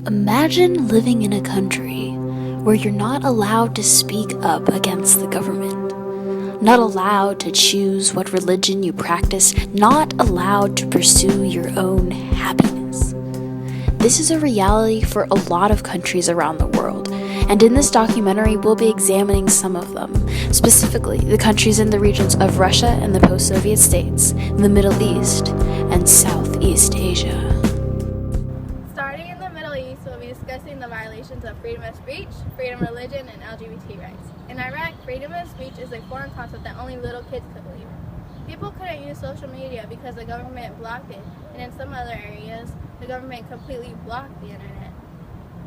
Imagine living in a country where you're not allowed to speak up against the government, not allowed to choose what religion you practice, not allowed to pursue your own happiness. This is a reality for a lot of countries around the world, and in this documentary we'll be examining some of them, specifically the countries in the regions of Russia and the post-Soviet states, the Middle East, and Southeast Asia. Starting in the Middle East, we'll be discussing the violations of freedom of speech, freedom of religion, and LGBT rights. In Iraq, freedom of speech is a foreign concept that only little kids could believe in. People couldn't use social media because the government blocked it, and in some other areas, the government completely blocked the internet.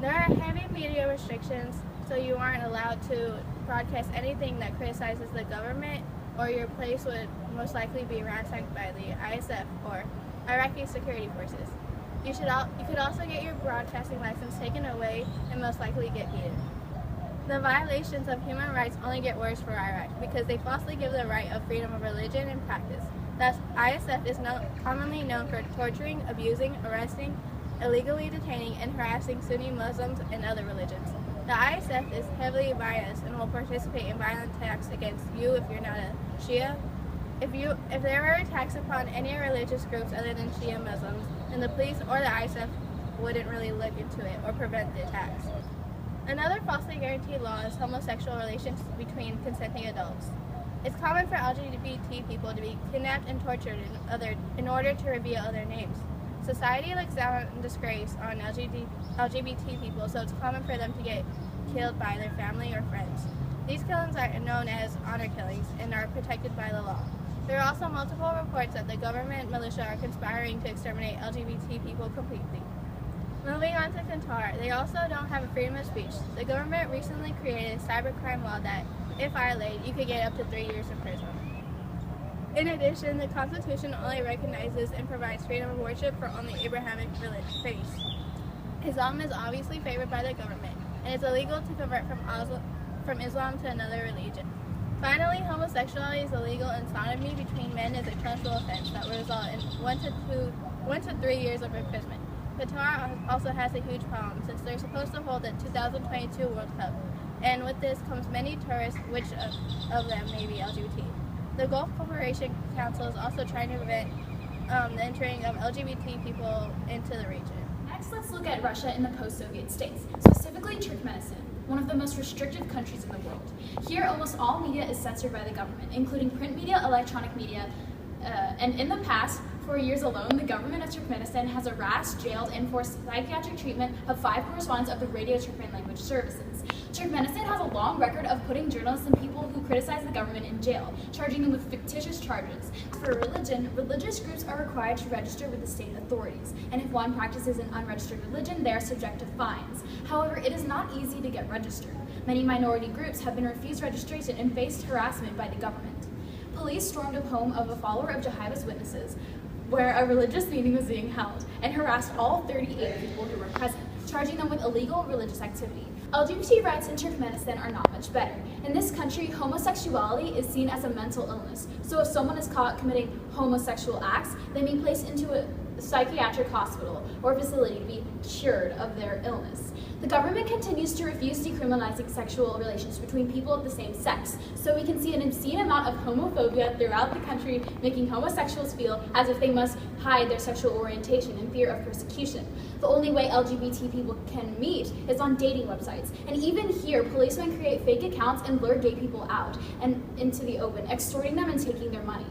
There are heavy media restrictions, so you aren't allowed to broadcast anything that criticizes the government, or your place would most likely be ransacked by the ISF, or Iraqi security forces. You could also get your broadcasting license taken away and most likely get beaten. The violations of human rights only get worse for Iraq because they falsely give the right of freedom of religion and practice. Thus, ISF is commonly known for torturing, abusing, arresting, illegally detaining, and harassing Sunni Muslims and other religions. The ISF is heavily biased and will participate in violent attacks against you if you're not a Shia. If there were attacks upon any religious groups other than Shia Muslims, then the police or the ISF wouldn't really look into it or prevent the attacks. Another falsely guaranteed law is homosexual relations between consenting adults. It's common for LGBT people to be kidnapped and tortured in order to reveal other names. Society looks down in disgrace on LGBT people, so it's common for them to get killed by their family or friends. These killings are known as honor killings and are protected by the law. There are also multiple reports that the government militia are conspiring to exterminate LGBT people completely. Moving on to Qatar, they also don't have a freedom of speech. The government recently created a cybercrime law that, if violated, you could get up to 3 years in prison. In addition, the Constitution only recognizes and provides freedom of worship for only Abrahamic faiths. Islam is obviously favored by the government, and it's illegal to convert from Islam to another religion. Finally, homosexuality is illegal, and sodomy between men is a punishable offense that will result in 1 to 3 years of imprisonment. Qatar also has a huge problem since they're supposed to hold the 2022 World Cup, and with this comes many tourists, which of them may be LGBT. The Gulf Cooperation Council is also trying to prevent the entering of LGBT people into the region. Next, let's look at Russia and the post-Soviet states, specifically Turkmenistan, one of the most restrictive countries in the world. Here, almost all media is censored by the government, including print media, electronic media, and in the past 4 years alone, the government of Turkmenistan has harassed, jailed, and forced psychiatric treatment of 5 correspondents of the Radio Turkmen Language Services. Turkmenistan has a long record of putting journalists and people who criticize the government in jail, charging them with fictitious charges. For religion, religious groups are required to register with the state authorities, and if one practices an unregistered religion, they are subject to fines. However, it is not easy to get registered. Many minority groups have been refused registration and faced harassment by the government. Police stormed a home of a follower of Jehovah's Witnesses, where a religious meeting was being held, and harassed all 38 people who were present, charging them with illegal religious activity. LGBT rights in Turkmenistan are not much better. In this country, homosexuality is seen as a mental illness, so if someone is caught committing homosexual acts, they may be placed into a psychiatric hospital or facility to be cured of their illness. The government continues to refuse decriminalizing sexual relations between people of the same sex, so we can see an obscene amount of homophobia throughout the country, making homosexuals feel as if they must hide their sexual orientation in fear of persecution. The only way LGBT people can meet is on dating websites, and even here, policemen create fake accounts and lure gay people out and into the open, extorting them and taking their money.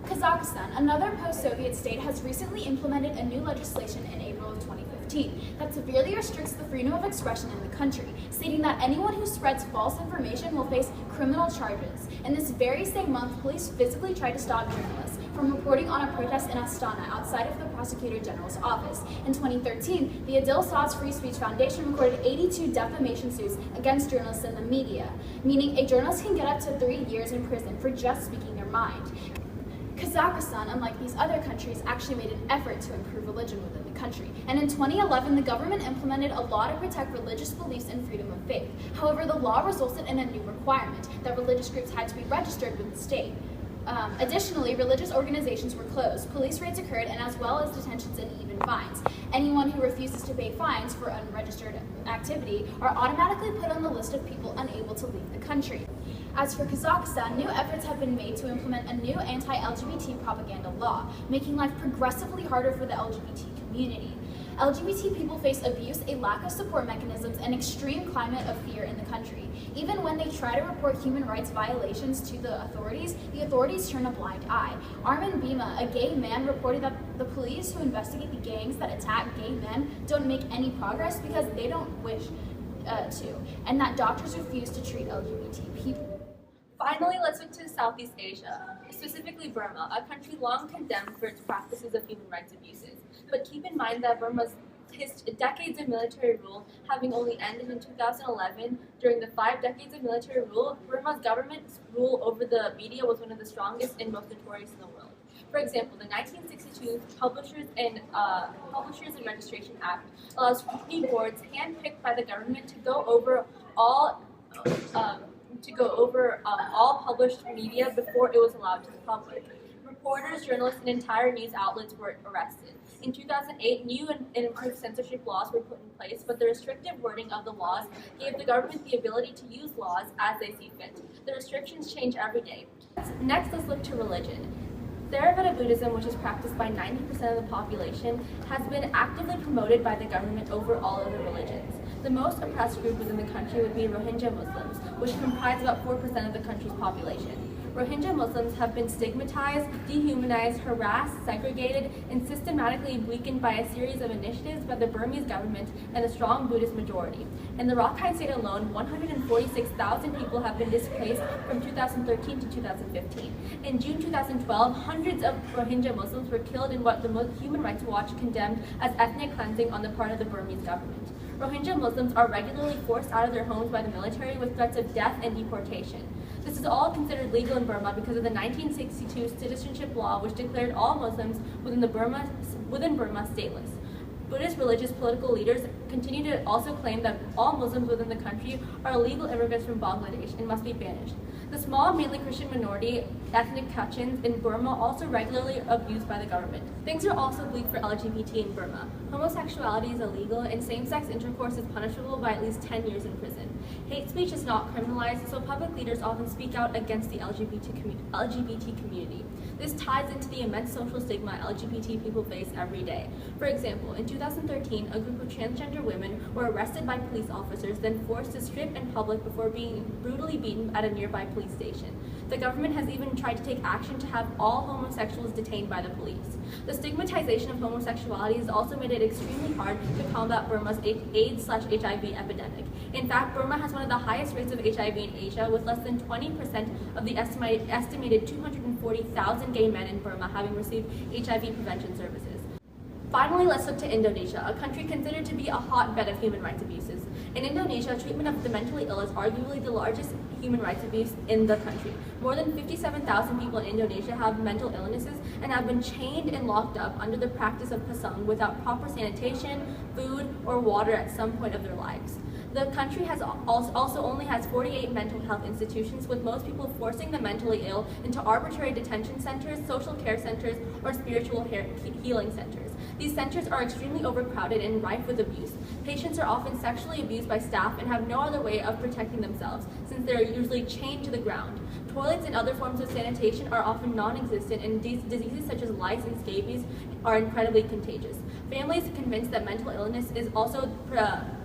Kazakhstan, another post-Soviet state, has recently implemented a new legislation in April of 2015 that severely restricts the freedom of expression in the country, stating that anyone who spreads false information will face criminal charges. In this very same month, police physically tried to stop journalists from reporting on a protest in Astana outside of the Prosecutor General's office. In 2013, the Adil Saad's Free Speech Foundation recorded 82 defamation suits against journalists and the media, meaning a journalist can get up to 3 years in prison for just speaking their mind. Kazakhstan, unlike these other countries, actually made an effort to improve religion within the country. And in 2011, the government implemented a law to protect religious beliefs and freedom of faith. However, the law resulted in a new requirement that religious groups had to be registered with the state. Additionally, religious organizations were closed, police raids occurred, and as well as detentions and even fines. Anyone who refuses to pay fines for unregistered activity are automatically put on the list of people unable to leave the country. As for Kazakhstan, new efforts have been made to implement a new anti-LGBT propaganda law, making life progressively harder for the LGBT community. LGBT people face abuse, a lack of support mechanisms, and extreme climate of fear in the country. Even when they try to report human rights violations to the authorities turn a blind eye. Armin Bima, a gay man, reported that the police who investigate the gangs that attack gay men don't make any progress because they don't wish to, and that doctors refuse to treat LGBT people. Finally, let's look to Southeast Asia, specifically Burma, a country long condemned for its practices of human rights abuses. But keep in mind that Burma's decades of military rule having only ended in 2011. During the 5 decades of military rule, Burma's government's rule over the media was one of the strongest and most notorious in the world. For example, the 1962 Publishers and Registration Act allows scrutiny boards handpicked by the government to go over all published media before it was allowed to the public. Reporters, journalists, and entire news outlets were arrested. In 2008, new and improved censorship laws were put in place, but the restrictive wording of the laws gave the government the ability to use laws as they see fit. The restrictions change every day. Next, let's look to religion. Theravada Buddhism, which is practiced by 90% of the population, has been actively promoted by the government over all other religions. The most oppressed group within the country would be Rohingya Muslims, which comprise about 4% of the country's population. Rohingya Muslims have been stigmatized, dehumanized, harassed, segregated, and systematically weakened by a series of initiatives by the Burmese government and the strong Buddhist majority. In the Rakhine State alone, 146,000 people have been displaced from 2013 to 2015. In June 2012, hundreds of Rohingya Muslims were killed in what the Human Rights Watch condemned as ethnic cleansing on the part of the Burmese government. Rohingya Muslims are regularly forced out of their homes by the military with threats of death and deportation. This is all considered legal in Burma because of the 1962 citizenship law, which declared all Muslims within Burma stateless. Buddhist religious political leaders continue to also claim that all Muslims within the country are illegal immigrants from Bangladesh and must be banished. The small, mainly Christian minority, ethnic Kachins in Burma, also regularly abused by the government. Things are also bleak for LGBT in Burma. Homosexuality is illegal, and same-sex intercourse is punishable by at least 10 years in prison. Hate speech is not criminalized, so public leaders often speak out against the LGBT community. This ties into the immense social stigma LGBT people face every day. For example, in 2013, a group of transgender women were arrested by police officers, then forced to strip in public before being brutally beaten at a nearby police station. The government has even tried to take action to have all homosexuals detained by the police. The stigmatization of homosexuality has also made it extremely hard to combat Burma's AIDS/HIV epidemic. In fact, Burma has one of the highest rates of HIV in Asia, with less than 20% of the estimated 240,000 gay men in Burma having received HIV prevention services. Finally, let's look to Indonesia, a country considered to be a hotbed of human rights abuses. In Indonesia, treatment of the mentally ill is arguably the largest human rights abuse in the country. More than 57,000 people in Indonesia have mental illnesses and have been chained and locked up under the practice of pasang without proper sanitation, food, or water at some point of their lives. The country also only has 48 mental health institutions, with most people forcing the mentally ill into arbitrary detention centers, social care centers, or spiritual healing centers. These centers are extremely overcrowded and rife with abuse. Patients are often sexually abused by staff and have no other way of protecting themselves, since they are usually chained to the ground. Toilets and other forms of sanitation are often non-existent, and diseases such as lice and scabies are incredibly contagious. Families convinced that mental illness is also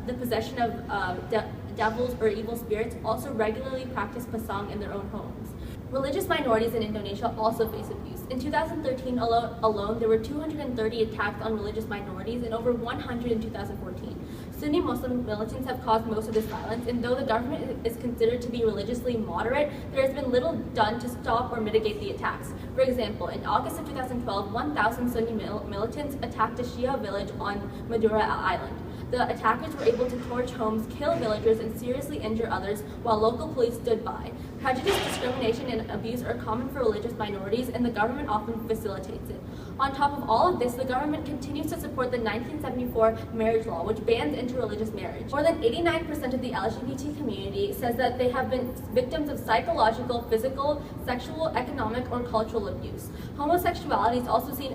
the possession of devils or evil spirits also regularly practice pasang in their own homes. Religious minorities in Indonesia also face abuse. In 2013 alone, there were 230 attacks on religious minorities and over 100 in 2014. Sunni Muslim militants have caused most of this violence, and though the government is considered to be religiously moderate, there has been little done to stop or mitigate the attacks. For example, in August of 2012, 1,000 Sunni militants attacked a Shia village on Madura Island. The attackers were able to torch homes, kill villagers, and seriously injure others, while local police stood by. Prejudice, discrimination, and abuse are common for religious minorities, and the government often facilitates it. On top of all of this, the government continues to support the 1974 marriage law, which bans interreligious marriage. More than 89% of the LGBT community says that they have been victims of psychological, physical, sexual, economic, or cultural abuse. Homosexuality is also seen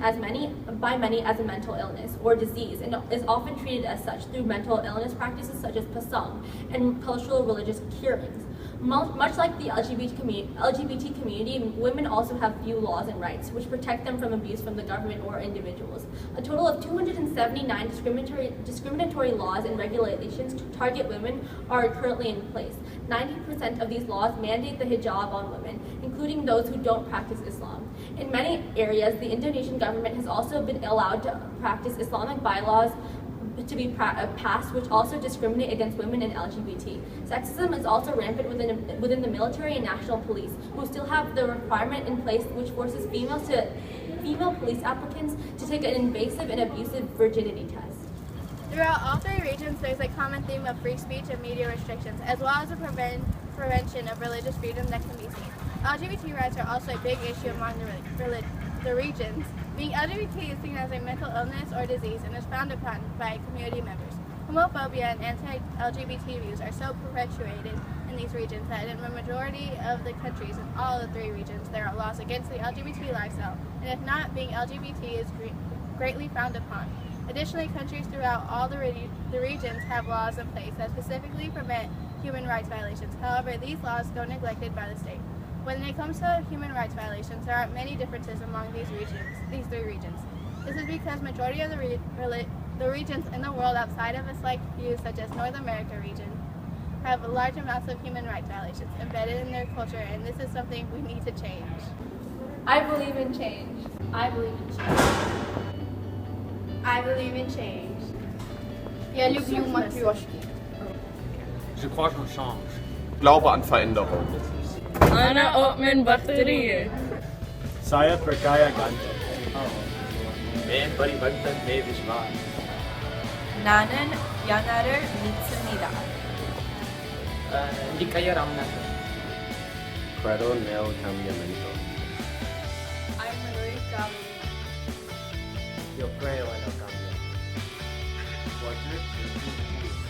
by many as a mental illness or disease, and is often treated as such through mental illness practices such as pasang and cultural religious curings. Much like the LGBT community, women also have few laws and rights which protect them from abuse from the government or individuals. A total of 279 discriminatory laws and regulations to target women are currently in place. 90% of these laws mandate the hijab on women, including those who don't practice Islam. In many areas, the Indonesian government has also been allowed to practice Islamic bylaws to be passed, which also discriminate against women and LGBT. Sexism is also rampant within the military and national police, who still have the requirement in place which forces female police applicants to take an invasive and abusive virginity test. Throughout all three regions, there's a common theme of free speech and media restrictions, as well as a prevention of religious freedom that can be seen. LGBT rights are also a big issue among the regions. Being LGBT is seen as a mental illness or disease and is frowned upon by community members. Homophobia and anti-LGBT views are so perpetuated in these regions that in the majority of the countries in all the three regions, there are laws against the LGBT lifestyle, and if not, being LGBT is greatly frowned upon. Additionally, countries throughout all the regions have laws in place that specifically prevent human rights violations. However, these laws go neglected by the state. When it comes to human rights violations, there are many differences among these three regions. This is because majority of the regions in the world outside of Islamic views, such as North America region, have large amounts of human rights violations embedded in their culture, and this is something we need to change. I believe in change. I believe in change. I believe in change. Je crois qu'on change. Ich glaube an Veränderung. أنا أؤمن بطارية. Saya percaya ganito. मैं परिवर्तन में विश्वास. 나는 변화를 믿습니다. Hindi kaya ramnato. Credo nel cambiamento. I believe God. Yo creo en el cambio. Water to